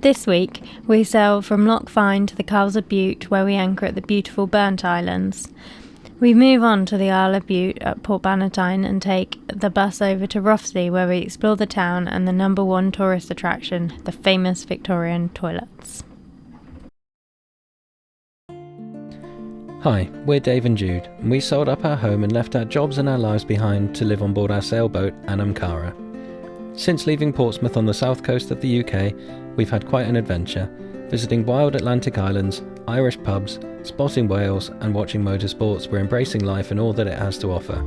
This week, we sail from Loch Fyne to the Kyles of Bute, where we anchor at the beautiful Burnt Islands. We move on to the Isle of Bute at Port Bannatyne and take the bus over to Rothesay, where we explore the town and the #1 tourist attraction, the famous Victorian toilets. Hi, we're Dave and Jude, and we sold up our home and left our jobs and our lives behind to live on board our sailboat, Anamcara. Since leaving Portsmouth on the south coast of the UK, we've had quite an adventure, visiting wild Atlantic islands, Irish pubs, spotting whales and watching motorsports. We're embracing life and all that it has to offer.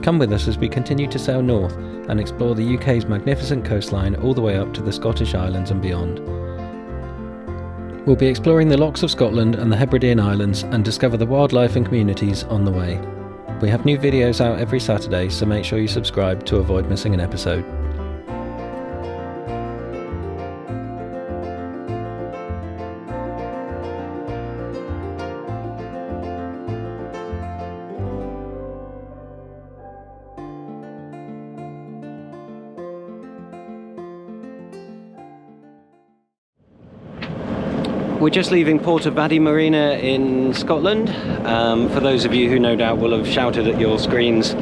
Come with us as we continue to sail north and explore the UK's magnificent coastline all the way up to the Scottish Islands and beyond. We'll be exploring the lochs of Scotland and the Hebridean Islands and discover the wildlife and communities on the way. We have new videos out every Saturday, so make sure you subscribe to avoid missing an episode. We're just leaving Port Bannatyne Marina in Scotland. For those of you who no doubt will have shouted at your screens,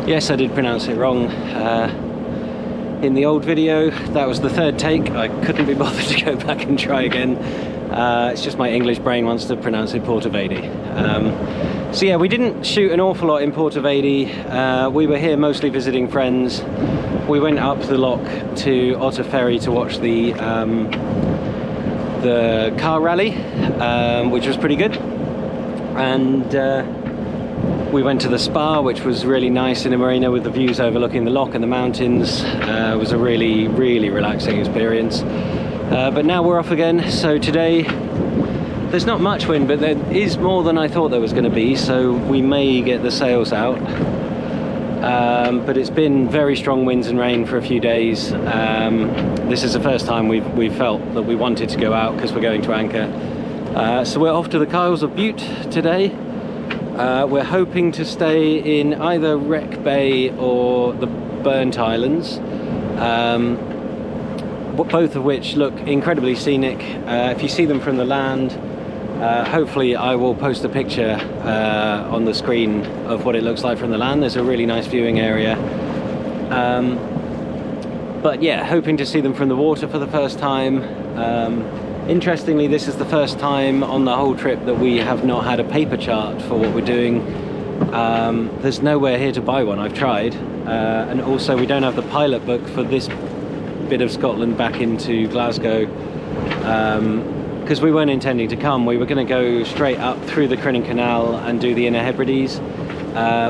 yes, I did pronounce it wrong in the old video. That was the third take. I couldn't be bothered to go back and try again. It's just my English brain wants to pronounce it Port Bannatyne. So yeah, we didn't shoot an awful lot in Port Bannatyne. We were here mostly visiting friends. We went up the loch to Otter Ferry to watch the car rally, which was pretty good, and we went to the spa, which was really nice in a marina with the views overlooking the loch and the mountains. It was a really relaxing experience, but now we're off again. So today there's not much wind, but there is more than I thought there was going to be, so we may get the sails out. But it's been very strong winds and rain for a few days. This is the first time we've felt that we wanted to go out because we're going to anchor. So we're off to the Kyles of Bute today. We're hoping to stay in either Wreck Bay or the Burnt Islands, both of which look incredibly scenic. If you see them from the land, hopefully I will post a picture on the screen of what it looks like from the land. There's a really nice viewing area. But yeah, hoping to see them from the water for the first time. Interestingly, this is the first time on the whole trip that we have not had a paper chart for what we're doing. There's nowhere here to buy one. I've tried. And also we don't have the pilot book for this bit of Scotland back into Glasgow. Because we weren't intending to come. We were going to go straight up through the Crinan Canal and do the Inner Hebrides.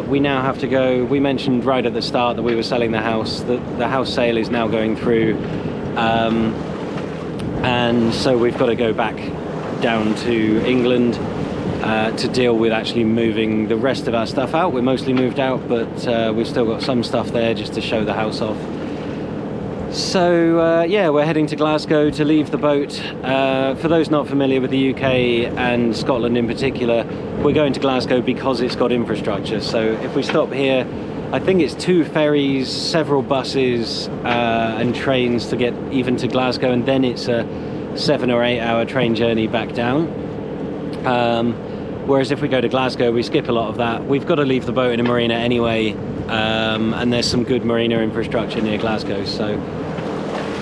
We now have to go. We mentioned right at the start that we were selling the house. The house sale is now going through, and so we've got to go back down to England to deal with actually moving the rest of our stuff out. We're mostly moved out, but we've still got some stuff there just to show the house off. So yeah, we're heading to Glasgow to leave the boat. For those not familiar with the UK and Scotland in particular, we're going to Glasgow because it's got infrastructure. So if we stop here, I think it's 2 ferries, several buses and trains to get even to Glasgow, and then it's a 7 or 8 hour train journey back down. Whereas if we go to Glasgow, we skip a lot of that. We've got to leave the boat in a marina anyway, and there's some good marina infrastructure near Glasgow, so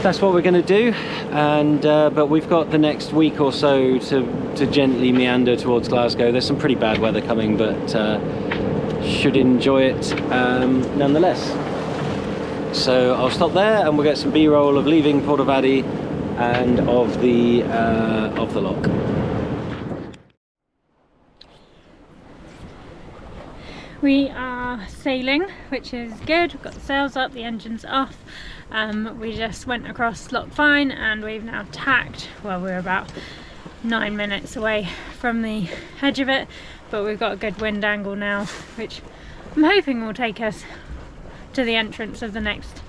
that's what we're going to do. And but we've got the next week or so to gently meander towards Glasgow. There's some pretty bad weather coming, but should enjoy it nonetheless. So I'll stop there and we'll get some B-roll of leaving Port Bannatyne and of the loch. We are sailing, which is good. We've got the sails up, the engine's off. We just went across Loch Fyne and we've now tacked. Well, we're about 9 minutes away from the edge of it, but we've got a good wind angle now, which I'm hoping will take us to the entrance of the next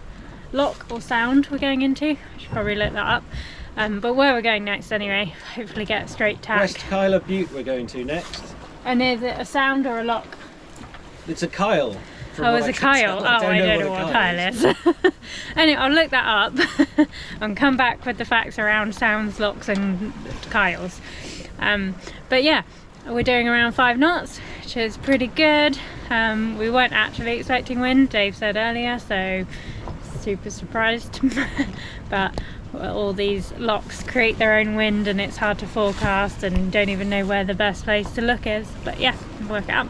loch or sound we're going into. I should probably look that up. But where we're going next anyway, hopefully get a straight tack. West Isle of Bute we're going to next. And is it a sound or a loch? It's a Kyle. Oh, it's a Kyle. I don't know what Kyle is. Anyway, I'll look that up and come back with the facts around sounds, locks and Kyles. But yeah, we're doing around 5 knots, which is pretty good. We weren't actually expecting wind, Dave said earlier, so super surprised. But all these locks create their own wind and it's hard to forecast and don't even know where the best place to look is. But yeah, work it out.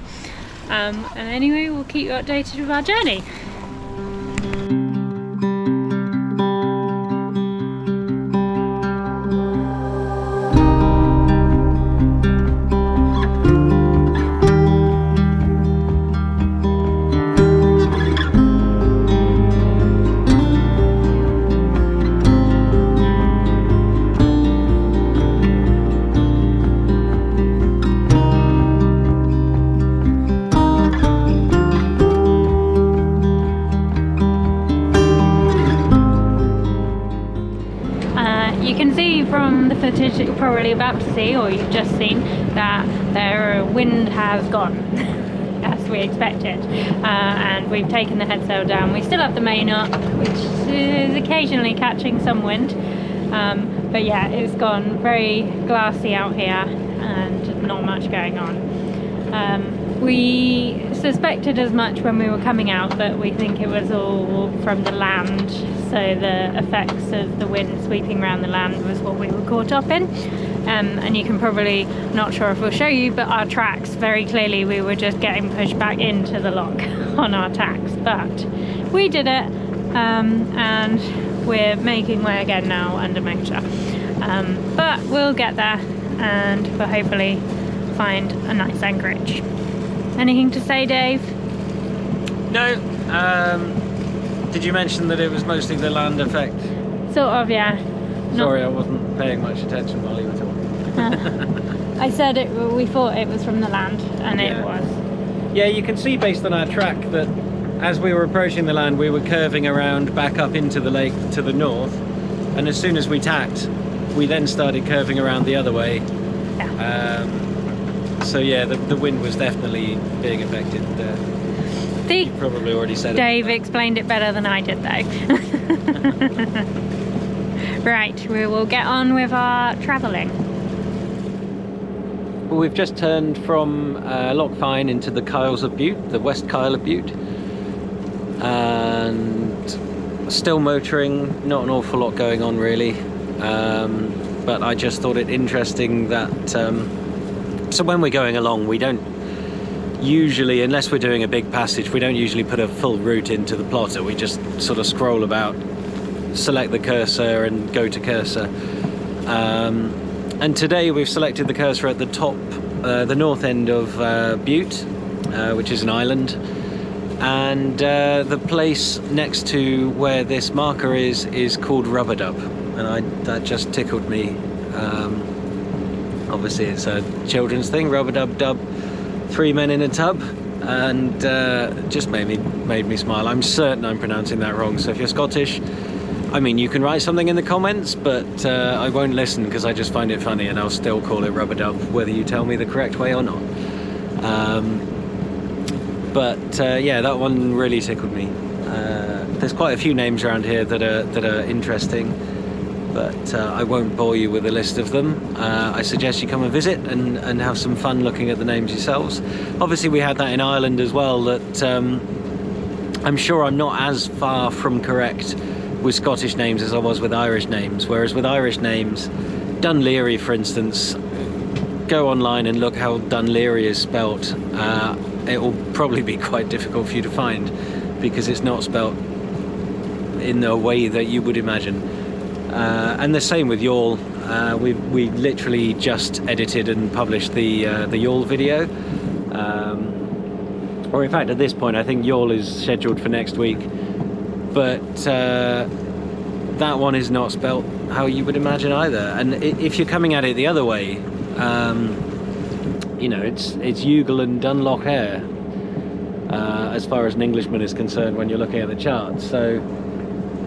And anyway, we'll keep you updated with our journey. You can see from the footage that you're probably about to see, or you've just seen, that their wind has gone, as we expected, and we've taken the headsail down. We still have the main up, which is occasionally catching some wind, but yeah, it's gone. Very glassy out here and not much going on. We suspected as much when we were coming out, but we think it was all from the land, so the effects of the wind sweeping around the land was what we were caught up in. And you can probably, not sure if we'll show you, but our tracks, very clearly we were just getting pushed back into the loch on our tacks, but we did it, and we're making way again now under motor. But we'll get there and we'll hopefully find a nice anchorage. Anything to say, Dave? No. Did you mention that it was mostly the land effect? Sort of, yeah. Sorry, I wasn't paying much attention while you were talking. I said it. We thought it was from the land, and it was. Yeah, you can see based on our track that as we were approaching the land, we were curving around back up into the lake to the north, and as soon as we tacked, we then started curving around the other way. Yeah. So yeah, the wind was definitely being affected. You probably already said Dave explained it better than I did, though. Right, we will get on with our travelling. Well, we've just turned from Loch Fyne into the Kyles of Bute, the West Kyle of Bute, and still motoring. Not an awful lot going on really, but I just thought it interesting that. So when we're going along, we don't usually, unless we're doing a big passage, we don't usually put a full route into the plotter. We just sort of scroll about, select the cursor and go to cursor. And today we've selected the cursor at the top, the north end of Bute, which is an island. And the place next to where this marker is called Rub-a-Dub. And that just tickled me. Obviously it's a children's thing, Rub-a-Dub-Dub, 3 men in a tub, and just made me smile. I'm certain I'm pronouncing that wrong, so if you're Scottish, I mean, you can write something in the comments, but I won't listen because I just find it funny, and I'll still call it Rub-a-Dub, whether you tell me the correct way or not. Yeah, that one really tickled me. There's quite a few names around here that are interesting, but I won't bore you with a list of them. I suggest you come and visit and have some fun looking at the names yourselves. Obviously we had that in Ireland as well, that I'm sure I'm not as far from correct with Scottish names as I was with Irish names, whereas with Irish names, Dunleary for instance, go online and look how Dunleary is spelt. It will probably be quite difficult for you to find because it's not spelt in a way that you would imagine. And the same with Youghal. We literally just edited and published the Youghal video. Or in fact, at this point, I think Youghal is scheduled for next week. But that one is not spelt how you would imagine either. And if you're coming at it the other way, you know, it's Youghal and Dunloch as far as an Englishman is concerned when you're looking at the charts. So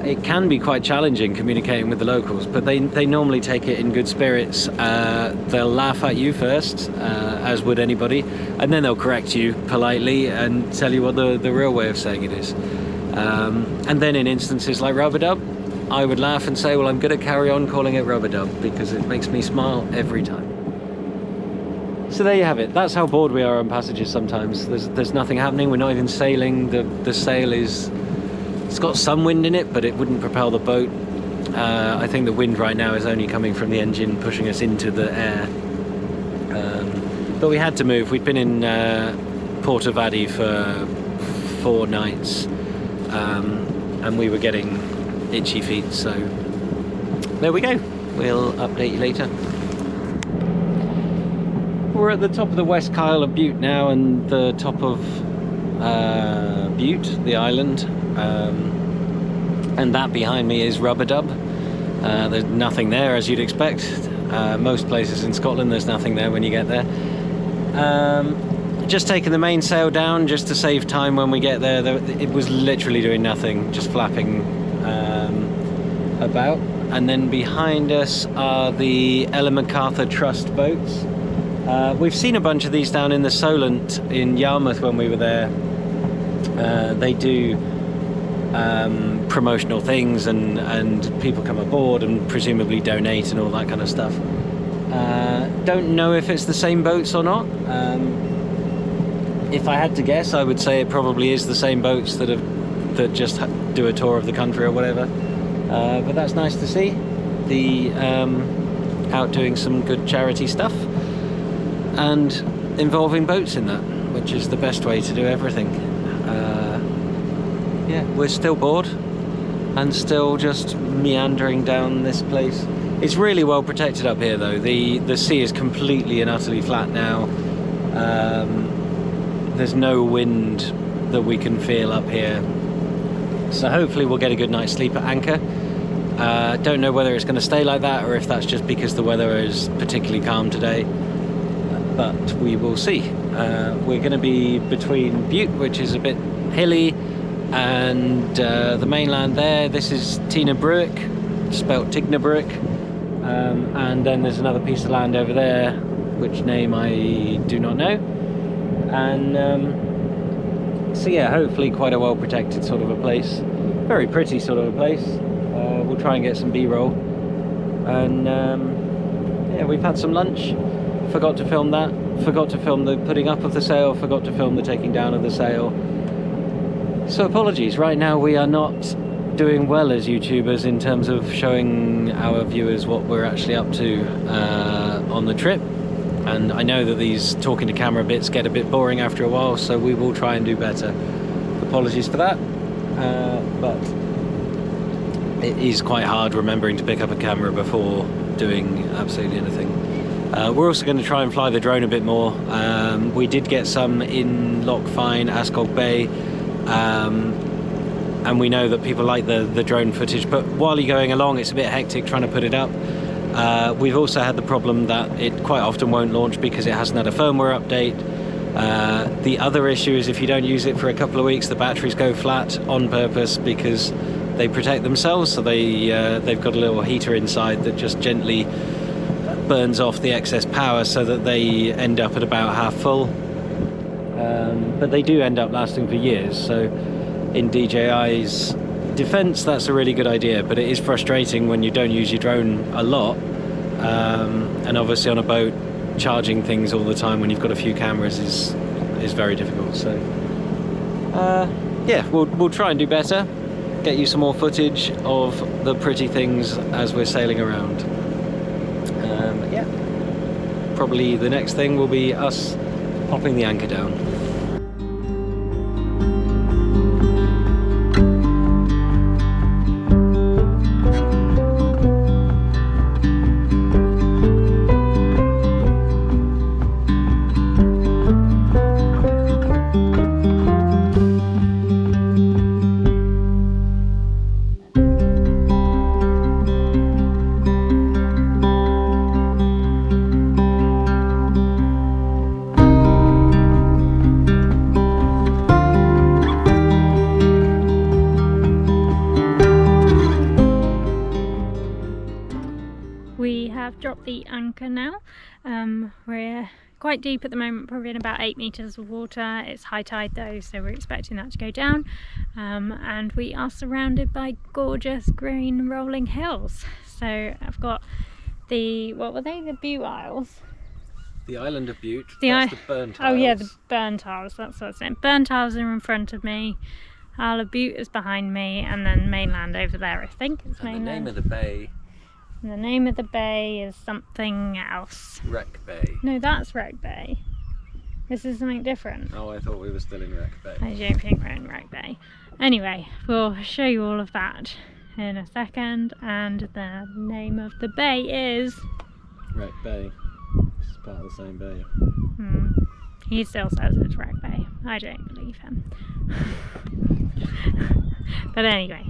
it can be quite challenging communicating with the locals, but they normally take it in good spirits. They'll laugh at you first, as would anybody, and then they'll correct you politely and tell you what the real way of saying it is. And then in instances like rub-a-dub, I would laugh and say, well, I'm going to carry on calling it rub-a-dub because it makes me smile every time. So there you have it. That's how bored we are on passages sometimes. There's nothing happening. We're not even sailing. The sail it's got some wind in it, but it wouldn't propel the boat. I think the wind right now is only coming from the engine pushing us into the air. But we had to move. We'd been in Port Bannatyne for 4 nights, and we were getting itchy feet, so there we go. We'll update you later. We're at the top of the West Isle of Bute now, and the top of Bute, the island, and that behind me is Rub-a-Dub. There's nothing there, as you'd expect. Most places in Scotland there's nothing there when you get there. Just taking the mainsail down just to save time when we get there. It was literally doing nothing, just flapping about. And then behind us are the Ellen MacArthur Trust boats. We've seen a bunch of these down in the Solent in Yarmouth when we were there. They do promotional things, and people come aboard and presumably donate and all that kind of stuff. Don't know if it's the same boats or not. If I had to guess, I would say it probably is the same boats that just do a tour of the country or whatever. But that's nice to see. Out doing some good charity stuff and involving boats in that, which is the best way to do everything. Yeah, we're still bored and still just meandering down this place. It's really well protected up here though. The sea is completely and utterly flat now. There's no wind that we can feel up here, so hopefully we'll get a good night's sleep at anchor. Don't know whether it's going to stay like that or if that's just because the weather is particularly calm today, but we will see. We're going to be between Bute, which is a bit hilly, and the mainland there. This is Tina Bruick, spelt Tigna Bruick, and then there's another piece of land over there, which name I do not know. And so yeah, hopefully quite a well protected sort of a place, very pretty sort of a place. We'll try and get some B-roll, and yeah, we've had some lunch. Forgot to film that, forgot to film the putting up of the sail, forgot to film the taking down of the sail, so apologies. Right now we are not doing well as YouTubers in terms of showing our viewers what we're actually up to on the trip, and I know that these talking to camera bits get a bit boring after a while, so we will try and do better. Apologies for that, but it is quite hard remembering to pick up a camera before doing absolutely anything. We're also going to try and fly the drone a bit more. We did get some in Loch Fyne, Ascog Bay, and we know that people like the drone footage, but while you're going along it's a bit hectic trying to put it up. We've also had the problem that it quite often won't launch because it hasn't had a firmware update. The other issue is if you don't use it for a couple of weeks, the batteries go flat on purpose because they protect themselves, so they've got a little heater inside that just gently burns off the excess power so that they end up at about half full. But they do end up lasting for years, so in DJI's defense that's a really good idea, but it is frustrating when you don't use your drone a lot, and obviously on a boat charging things all the time when you've got a few cameras is very difficult. So yeah, we'll try and do better, get you some more footage of the pretty things as we're sailing around. Yeah, probably the next thing will be us popping the anchor down. We have dropped the anchor now. We're quite deep at the moment, probably in about 8 meters of water. It's high tide though, so we're expecting that to go down. And we are surrounded by gorgeous green rolling hills. So I've got the, what were they? The Bute Isles. The island of Bute, that's the Burnt Isles. Oh yeah, the Burnt Isles, that's what it's named. Burnt Isles are in front of me, Isle of Bute is behind me, and then mainland over there, I think it's mainland. The name of the bay? And the name of the bay is something else. Wreck Bay. No, that's Wreck Bay. This is something different. Oh, I thought we were still in Wreck Bay. I don't think we're in Wreck Bay. Anyway, we'll show you all of that in a second, and the name of the bay is... Wreck Bay. It's part of the same bay. He still says it's Wreck Bay. I don't believe him. But anyway.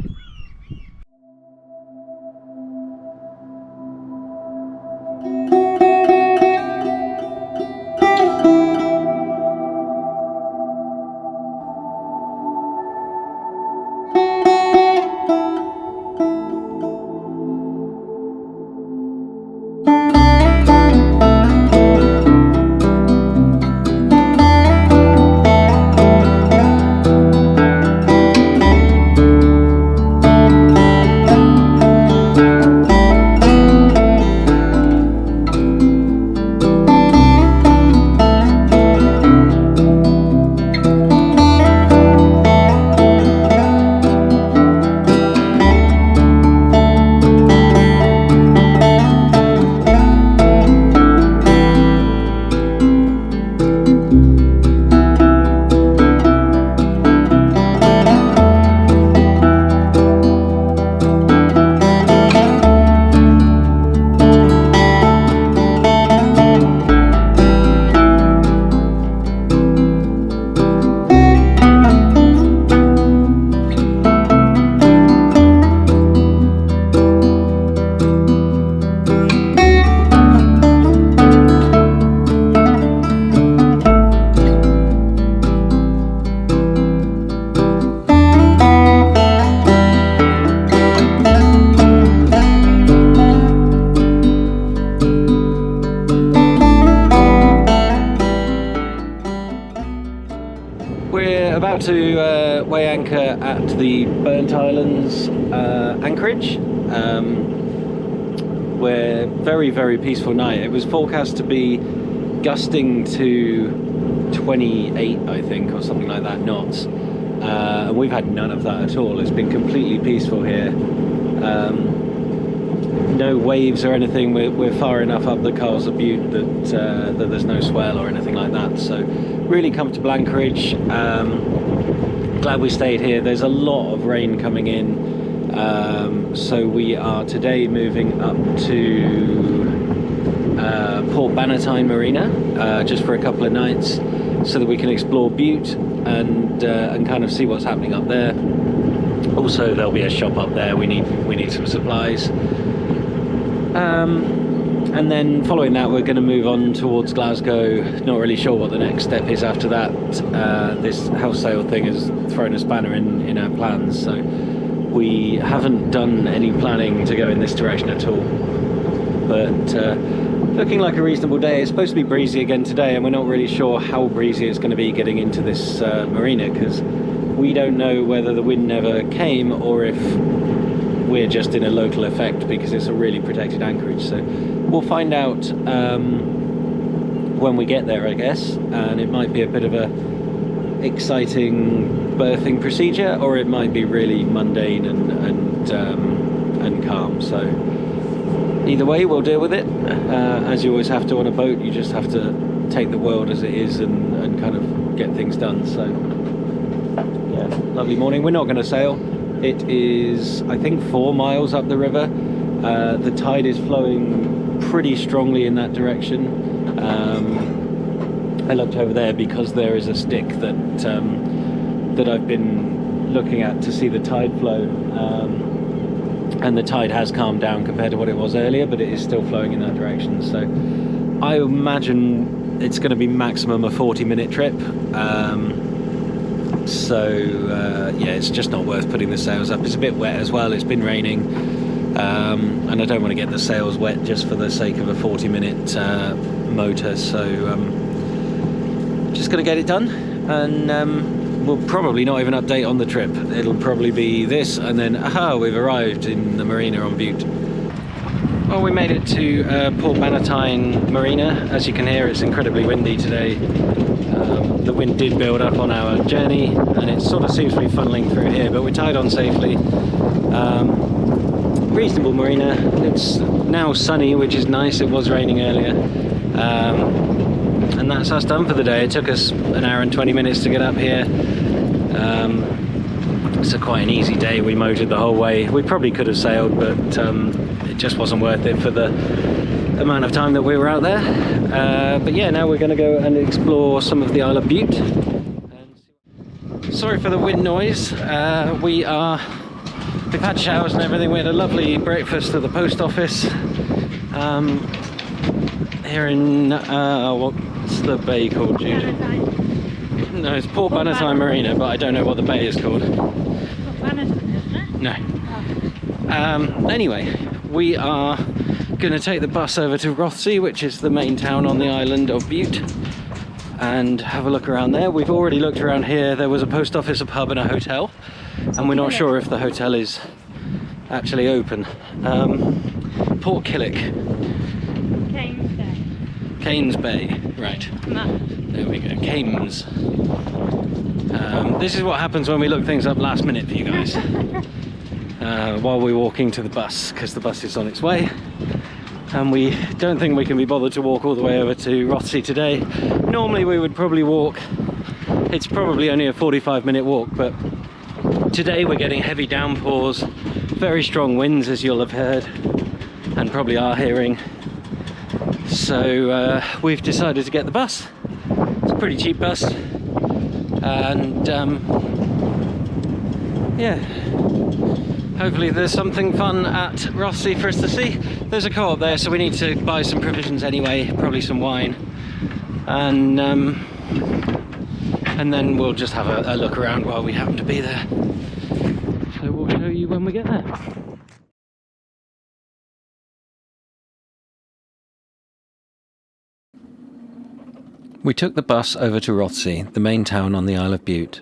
About to weigh anchor at the Burnt Islands anchorage. We're very peaceful night. It was forecast to be gusting to 28, I think, or something like that, knots. And we've had none of that at all. It's been completely peaceful here. No waves or anything. We're far enough up the Kyles of Bute that there's no swell or anything like that. So really comfortable anchorage. Glad we stayed here. There's a lot of rain coming in. So we are today moving up to Port Bannatyne Marina just for a couple of nights, so that we can explore Bute and kind of see what's happening up there. Also, there'll be a shop up there. We need some supplies. And then following that, we're going to move on towards Glasgow. Not really sure what the next step is after that. This house sale thing has thrown a spanner in our plans, so we haven't done any planning to go in this direction at all. But looking like a reasonable day. It's supposed to be breezy again today, and we're not really sure how breezy it's going to be getting into this marina, because we don't know whether the wind never came or if we're just in a local effect, because it's a really protected anchorage. So we'll find out when we get there, I guess, and it might be a bit of a exciting berthing procedure, or it might be really mundane and calm. So either way, we'll deal with it. As you always have to on a boat, you just have to take the world as it is and kind of get things done. So yeah, lovely morning. We're not going to sail. It is, I think, 4 miles up the river. The tide is flowing pretty strongly in that direction. I looked over there because there is a stick that I've been looking at to see the tide flow, and the tide has calmed down compared to what it was earlier, but it is still flowing in that direction. So I imagine it's going to be maximum a 40-minute trip. Yeah, it's just not worth putting the sails up. It's a bit wet as well. It's been raining. and I don't want to get the sails wet just for the sake of a 40-minute motor, so just going to get it done, and we'll probably not even update on the trip. It'll probably be this, and then we've arrived in the marina on Bute. Well, we made it to Port Bannatyne marina. As you can hear, it's incredibly windy today. The wind did build up on our journey, and it sort of seems to be funneling through here, but we're tied on safely. Reasonable marina. It's now sunny, which is nice. It was raining earlier. And that's us done for the day. It took us an hour and 20 minutes to get up here. It's quite an easy day. We motored the whole way. We probably could have sailed, but it just wasn't worth it for the amount of time that we were out there. But yeah, now we're going to go and explore some of the Isle of Bute. Sorry for the wind noise. We've had showers and everything. We had a lovely breakfast at the post office here in what's the bay called, Jude? No, it's Port Bannatyne Marina, but I don't know what the bay is called. Port Bannatyne, isn't it? No. Oh. Anyway, we are going to take the bus over to Rothesay, which is the main town on the island of Bute, and have a look around there. We've already looked around here. There was a post office, a pub and a hotel, and we're not sure if the hotel is actually open. Port Killick. Cairns Bay, right. No. There we go, Cairns. This is what happens when we look things up last minute for you guys. While we're walking to the bus, because the bus is on its way. And we don't think we can be bothered to walk all the way over to Rothesay today. Normally we would probably walk. It's probably only a 45-minute walk, but today we're getting heavy downpours, very strong winds, as you'll have heard, and probably are hearing. So we've decided to get the bus. It's a pretty cheap bus, and yeah, hopefully there's something fun at Rothesay for us to see. There's a co-op there, so we need to buy some provisions anyway, probably some wine, and then we'll just have a look around while we happen to be there. So we'll show you when we get there. We took the bus over to Rothesay, the main town on the Isle of Bute.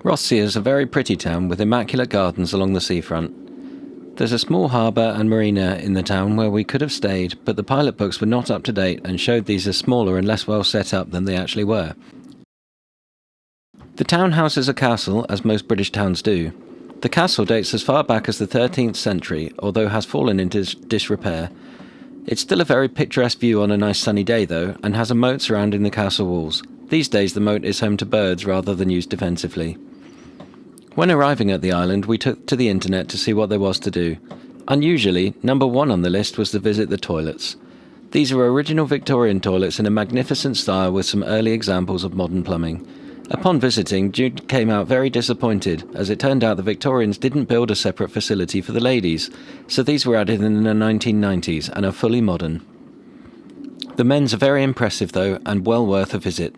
Rothesay is a very pretty town with immaculate gardens along the seafront. There's a small harbour and marina in the town where we could have stayed, but the pilot books were not up to date and showed these as smaller and less well set up than they actually were. The town houses a castle, as most British towns do. The castle dates as far back as the 13th century, although has fallen into disrepair. It's still a very picturesque view on a nice sunny day though, and has a moat surrounding the castle walls. These days the moat is home to birds rather than used defensively. When arriving at the island, we took to the internet to see what there was to do. Unusually, number one on the list was to visit the toilets. These are original Victorian toilets in a magnificent style with some early examples of modern plumbing. Upon visiting, Jude came out very disappointed, as it turned out the Victorians didn't build a separate facility for the ladies, so these were added in the 1990s and are fully modern. The men's are very impressive though, and well worth a visit.